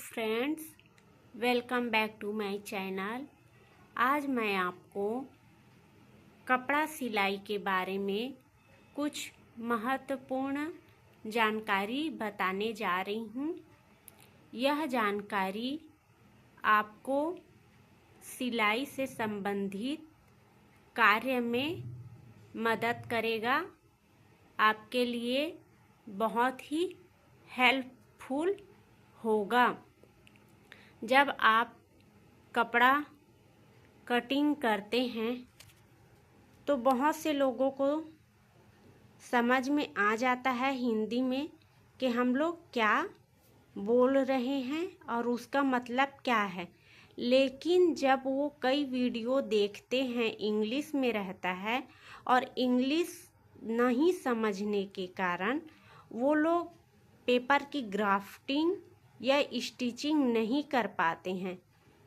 Friends, welcome back to my channel. आज मैं आपको कपड़ा सिलाई के बारे में कुछ महत्वपूर्ण जानकारी बताने जा रही हूँ। यह जानकारी आपको सिलाई से संबंधित कार्य में मदद करेगा, आपके लिए बहुत ही हेल्पफुल होगा। जब आप कपड़ा कटिंग करते हैं तो बहुत से लोगों को समझ में आ जाता है हिंदी में कि हम लोग क्या बोल रहे हैं और उसका मतलब क्या है। लेकिन जब वो कई वीडियो देखते हैं इंग्लिश में रहता है और इंग्लिश नहीं समझने के कारण वो लोग पेपर की ग्राफ्टिंग या स्टिचिंग नहीं कर पाते हैं।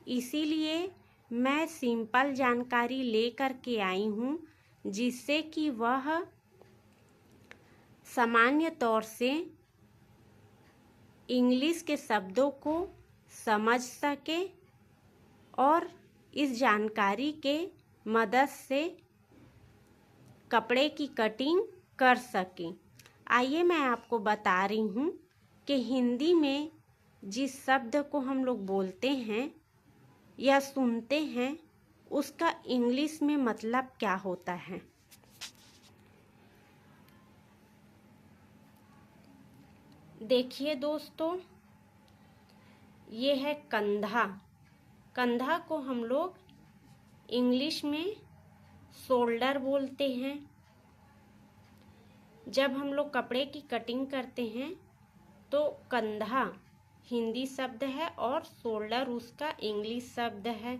इसीलिए मैं सिंपल जानकारी लेकर के आई हूँ जिससे कि वह सामान्य तौर से इंग्लिश के शब्दों को समझ सके और इस जानकारी के मदद से कपड़े की कटिंग कर सकें। आइए मैं आपको बता रही हूँ कि हिंदी में जिस शब्द को हम लोग बोलते हैं या सुनते हैं उसका इंग्लिश में मतलब क्या होता है। देखिए दोस्तों, ये है कंधा। कंधा को हम लोग इंग्लिश में शोल्डर बोलते हैं। जब हम लोग कपड़े की कटिंग करते हैं तो कंधा हिंदी शब्द है और शोल्डर उसका इंग्लिश शब्द है।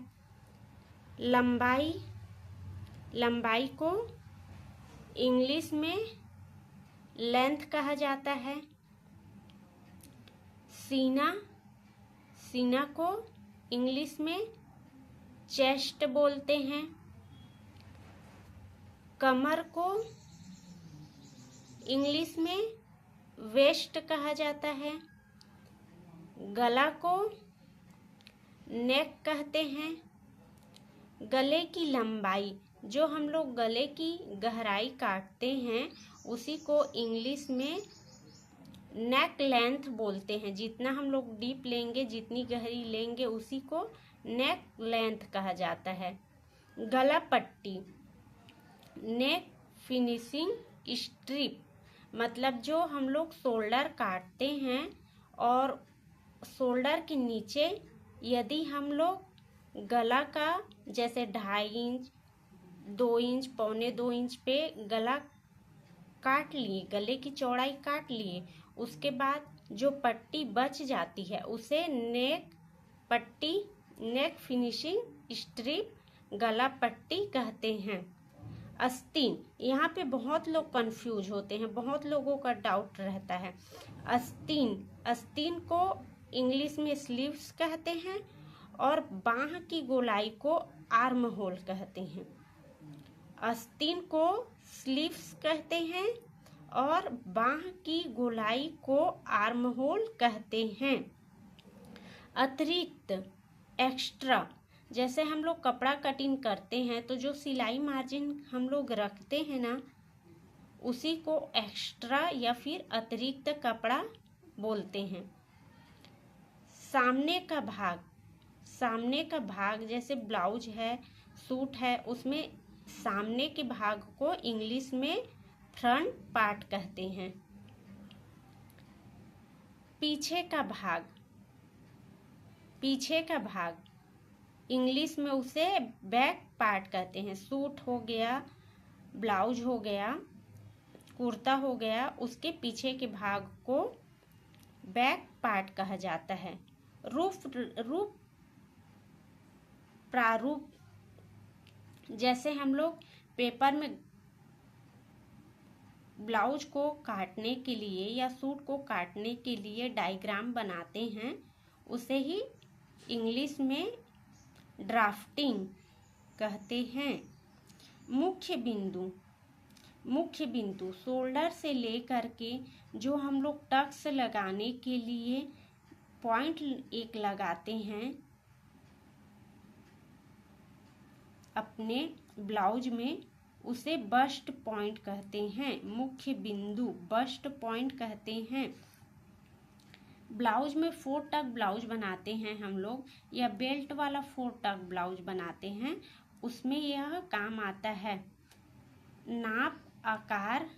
लंबाई, लंबाई को इंग्लिश में लेंथ कहा जाता है। सीना, सीना को इंग्लिश में चेस्ट बोलते हैं। कमर को इंग्लिश में वेस्ट कहा जाता है। गला को नेक कहते हैं। गले की लंबाई, जो हम लोग गले की गहराई काटते हैं उसी को इंग्लिश में नेक लेंथ बोलते हैं। जितना हम लोग डीप लेंगे, जितनी गहरी लेंगे, उसी को नेक लेंथ कहा जाता है। गला पट्टी, नेक फिनिशिंग स्ट्रिप, मतलब जो हम लोग शोल्डर काटते हैं और शोल्डर के नीचे यदि हम लोग गला का जैसे 2.5 इंच, 2 इंच, 1.25 इंच पे गला काट लिए, गले की चौड़ाई काट लिए, उसके बाद जो पट्टी बच जाती है उसे नेक पट्टी, नेक फिनिशिंग स्ट्रिप, गला पट्टी कहते हैं। आस्तीन, यहाँ पे बहुत लोग कंफ्यूज होते हैं, बहुत लोगों का डाउट रहता है। आस्तीन, आस्तीन को इंग्लिश में स्लीव्स कहते हैं और बाह की गोलाई को आर्म होल कहते हैं। आस्तीन को स्लीव्स कहते हैं और बाह की गोलाई को आर्म होल कहते हैं। अतिरिक्त, एक्स्ट्रा, जैसे हम लोग कपड़ा कटिंग करते हैं तो जो सिलाई मार्जिन हम लोग रखते हैं ना, उसी को एक्स्ट्रा या फिर अतिरिक्त कपड़ा बोलते हैं। सामने का भाग, सामने का भाग जैसे ब्लाउज है, सूट है, उसमें सामने के भाग को इंग्लिश में फ्रंट पार्ट कहते हैं। पीछे का भाग, पीछे का भाग इंग्लिश में उसे बैक पार्ट कहते हैं। सूट हो गया, ब्लाउज हो गया, कुर्ता हो गया, उसके पीछे के भाग को बैक पार्ट कहा जाता है। रूप, प्रारूप, जैसे हम लोग पेपर में ब्लाउज को काटने के लिए या सूट को काटने के लिए डायग्राम बनाते हैं, उसे ही इंग्लिश में ड्राफ्टिंग कहते हैं। मुख्य बिंदु, मुख्य बिंदु शोल्डर से लेकर के जो हम लोग टक्स लगाने के लिए पॉइंट एक लगाते हैं अपने ब्लाउज में, उसे बस्ट पॉइंट कहते हैं। मुख्य बिंदु बस्ट पॉइंट कहते हैं। ब्लाउज में 4 टक ब्लाउज बनाते हैं हम लोग, या बेल्ट वाला 4 टक ब्लाउज बनाते हैं, उसमें यह काम आता है। नाप आकार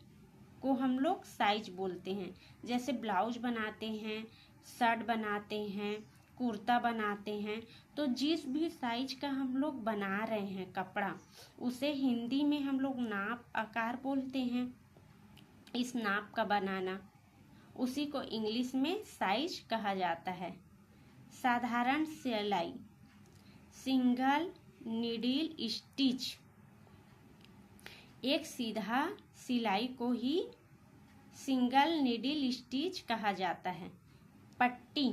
को हम लोग साइज बोलते हैं। जैसे ब्लाउज बनाते हैं, शर्ट बनाते हैं, कुर्ता बनाते हैं, तो जिस भी साइज का हम लोग बना रहे हैं कपड़ा, उसे हिंदी में हम लोग नाप आकार बोलते हैं। इस नाप का बनाना, उसी को इंग्लिश में साइज कहा जाता है। साधारण सिलाई, सिंगल नीडल स्टिच, एक सीधा सिलाई को ही सिंगल नीडल स्टिच कहा जाता है। पट्टी,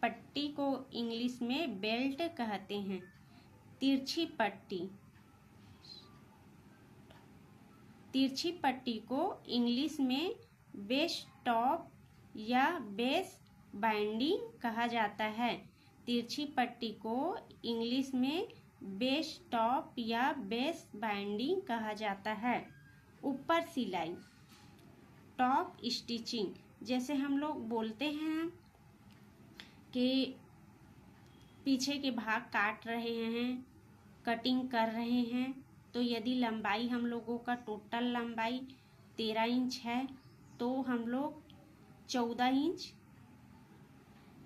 पट्टी को इंग्लिश में बेल्ट कहते हैं। तिरछी पट्टी, तिरछी पट्टी को इंग्लिश में बेस टॉप या बेस बाइंडिंग कहा जाता है। तिरछी पट्टी को इंग्लिश में बेस टॉप या बेस बाइंडिंग कहा जाता है। ऊपर सिलाई, टॉप स्टिचिंग, जैसे हम लोग बोलते हैं कि पीछे के भाग काट रहे हैं, कटिंग कर रहे हैं, तो यदि लंबाई हम लोगों का टोटल लंबाई 13 इंच है, तो हम लोग 14 इंच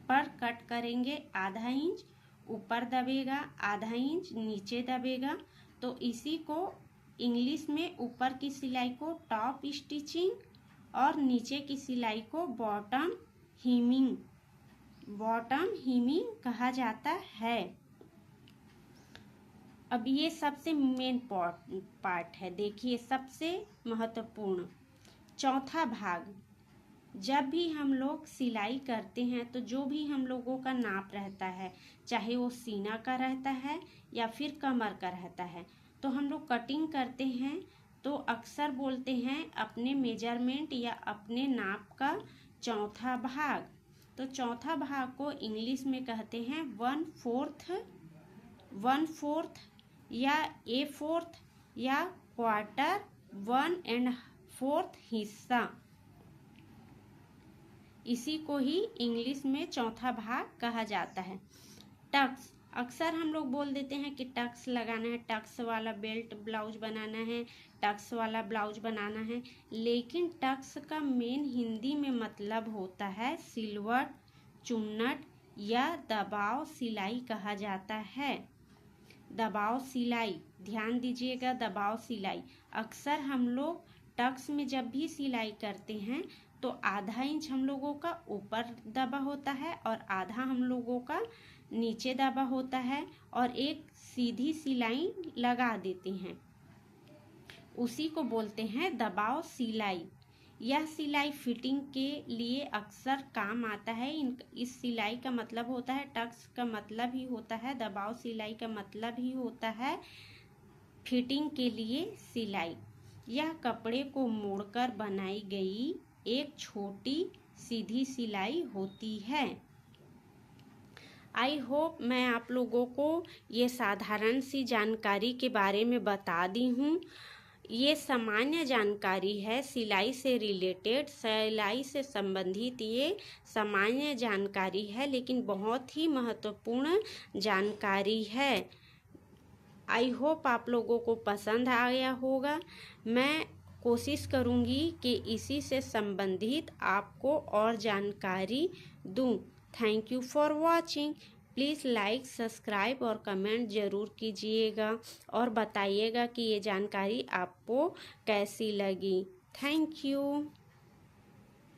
पर कट करेंगे। आधा इंच ऊपर दबेगा, आधा इंच नीचे दबेगा, तो इसी को इंग्लिश में ऊपर की सिलाई को टॉप स्टिचिंग और नीचे की सिलाई को बॉटम हीमिंग, बॉटम हीमिंग कहा जाता है। अब ये सबसे मेन पार्ट है, देखिए सबसे महत्वपूर्ण चौथा भाग। जब भी हम लोग सिलाई करते हैं तो जो भी हम लोगों का नाप रहता है, चाहे वो सीना का रहता है या फिर कमर का रहता है, तो हम लोग कटिंग करते हैं तो अक्सर बोलते हैं अपने मेजरमेंट या अपने नाप का चौथा भाग। तो चौथा भाग को इंग्लिश में कहते हैं 1/4 या A4 या क्वार्टर, 1/4 हिस्सा। इसी को ही इंग्लिश में चौथा भाग कहा जाता है। टक्स, अक्सर हम लोग बोल देते हैं कि टक्स लगाना है, टक्स वाला बेल्ट ब्लाउज बनाना है, टक्स वाला ब्लाउज बनाना है, लेकिन टक्स का मेन हिंदी में मतलब होता है सिलवट, चुन्नट या दबाव सिलाई कहा जाता है। दबाव सिलाई, ध्यान दीजिएगा, दबाव सिलाई। अक्सर हम लोग टक्स में जब भी सिलाई करते हैं तो आधा इंच हम लोगों का ऊपर दबा होता है और आधा हम लोगों का नीचे दबा होता है, और एक सीधी सिलाई लगा देते हैं, उसी को बोलते हैं दबाव सिलाई। यह सिलाई फिटिंग के लिए अक्सर काम आता है। इस सिलाई का मतलब होता है, टक्स का मतलब ही होता है, दबाव सिलाई का मतलब ही होता है फिटिंग के लिए सिलाई। यह कपड़े को मोड़कर बनाई गई एक छोटी सीधी सिलाई होती है। आई होप मैं आप लोगों को ये साधारण सी जानकारी के बारे में बता दी हूँ। ये सामान्य जानकारी है, सिलाई से रिलेटेड, सिलाई से संबंधित ये सामान्य जानकारी है, लेकिन बहुत ही महत्वपूर्ण जानकारी है। आई होप आप लोगों को पसंद आ गया होगा। मैं कोशिश करूँगी कि इसी से संबंधित आपको और जानकारी दूँ। Thank you for watching. Please like, subscribe और कमेंट ज़रूर कीजिएगा और बताइएगा कि ये जानकारी आपको कैसी लगी। Thank you.